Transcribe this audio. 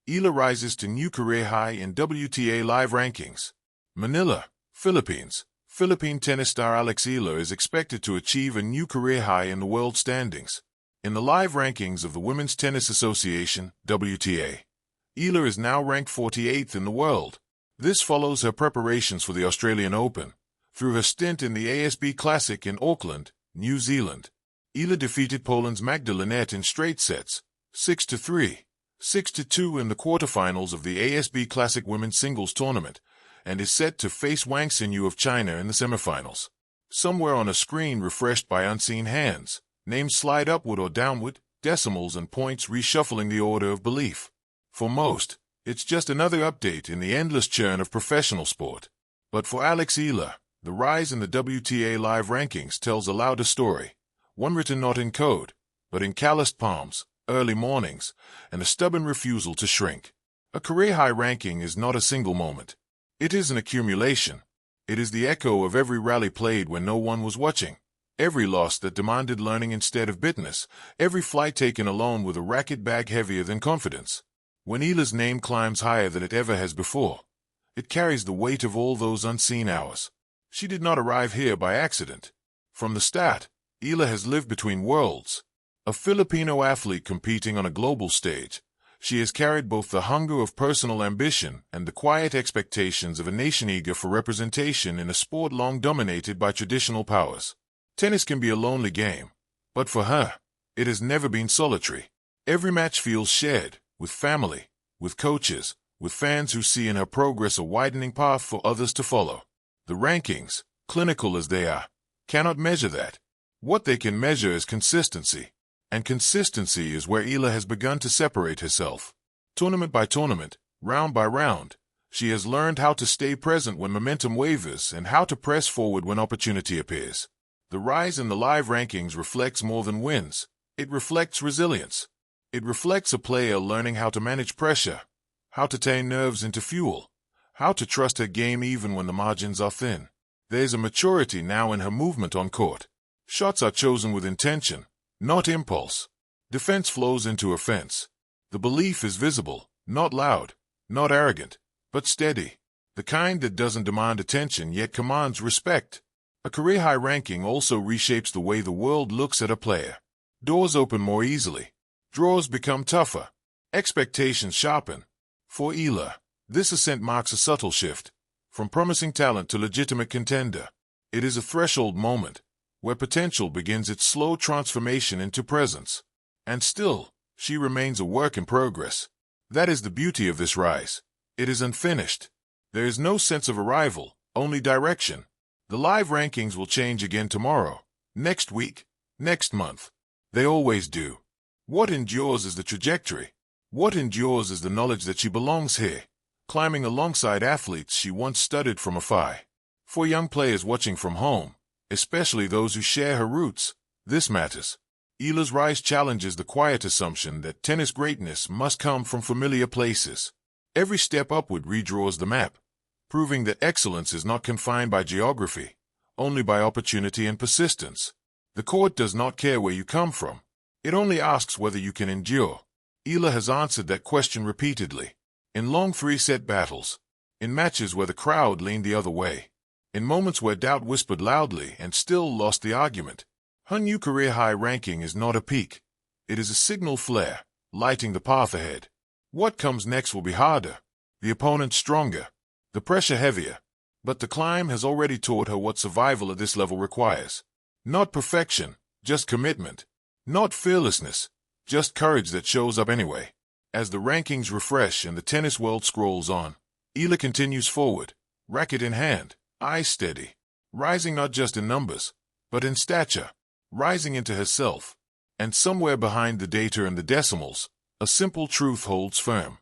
Eala rises to new career high in WTA live rankings. Manila, Philippines. Philippine tennis star Alex Eala is expected to achieve a new career high in the world standings. In the live rankings of the Women's Tennis Association, WTA, Eala is now ranked 48th in the world. This follows her preparations for the Australian Open. Through her stint in the ASB Classic in Auckland, New Zealand, Eala defeated Poland's Magda Linette in straight sets, 6-3, 6-2 in the quarterfinals of the ASB Classic Women's Singles Tournament, and is set to face Wang Xinyu of China in the semifinals. Somewhere on a screen refreshed by unseen hands, names slide upward or downward, decimals and points reshuffling the order of belief. For most, it's just another update in the endless churn of professional sport. But for Alex Eala, the rise in the WTA live rankings tells a louder story, one written not in code, but in calloused palms, early mornings, and a stubborn refusal to shrink. A career-high ranking is not a single moment. It is an accumulation. It is the echo of every rally played when no one was watching, every loss that demanded learning instead of bitterness, every flight taken alone with a racket bag heavier than confidence. When Eala's name climbs higher than it ever has before, it carries the weight of all those unseen hours. She did not arrive here by accident. From the start, Eala has lived between worlds. A Filipino athlete competing on a global stage, she has carried both the hunger of personal ambition and the quiet expectations of a nation eager for representation in a sport long dominated by traditional powers. Tennis can be a lonely game, but for her, it has never been solitary. Every match feels shared, with family, with coaches, with fans who see in her progress a widening path for others to follow. The rankings, clinical as they are, cannot measure that. What they can measure is consistency. And consistency is where Eala has begun to separate herself. Tournament by tournament, round by round, she has learned how to stay present when momentum wavers and how to press forward when opportunity appears. The rise in the live rankings reflects more than wins. It reflects resilience. It reflects a player learning how to manage pressure, how to turn nerves into fuel, how to trust her game even when the margins are thin. There's a maturity now in her movement on court. Shots are chosen with intention, not impulse. Defense flows into offense. The belief is visible, not loud, not arrogant, but steady. The kind that doesn't demand attention yet commands respect. A career-high ranking also reshapes the way the world looks at a player. Doors open more easily. Draws become tougher. Expectations sharpen. For Eala, this ascent marks a subtle shift, from promising talent to legitimate contender. It is a threshold moment, where potential begins its slow transformation into presence. And still, she remains a work in progress. That is the beauty of this rise. It is unfinished. There is no sense of arrival, only direction. The live rankings will change again tomorrow, next week, next month. They always do. What endures is the trajectory. What endures is the knowledge that she belongs here, climbing alongside athletes she once studied from afar. For young players watching from home, especially those who share her roots, this matters. Eala's rise challenges the quiet assumption that tennis greatness must come from familiar places. Every step upward redraws the map, proving that excellence is not confined by geography, only by opportunity and persistence. The court does not care where you come from. It only asks whether you can endure. Eala has answered that question repeatedly. In long three-set battles, in matches where the crowd leaned the other way, in moments where doubt whispered loudly and still lost the argument. Her new career-high ranking is not a peak. It is a signal flare, lighting the path ahead. What comes next will be harder, the opponent stronger, the pressure heavier. But the climb has already taught her what survival at this level requires. Not perfection, just commitment. Not fearlessness, just courage that shows up anyway. As the rankings refresh and the tennis world scrolls on, Eala continues forward, racket in hand, eyes steady, rising not just in numbers, but in stature, rising into herself. And somewhere behind the data and the decimals, a simple truth holds firm.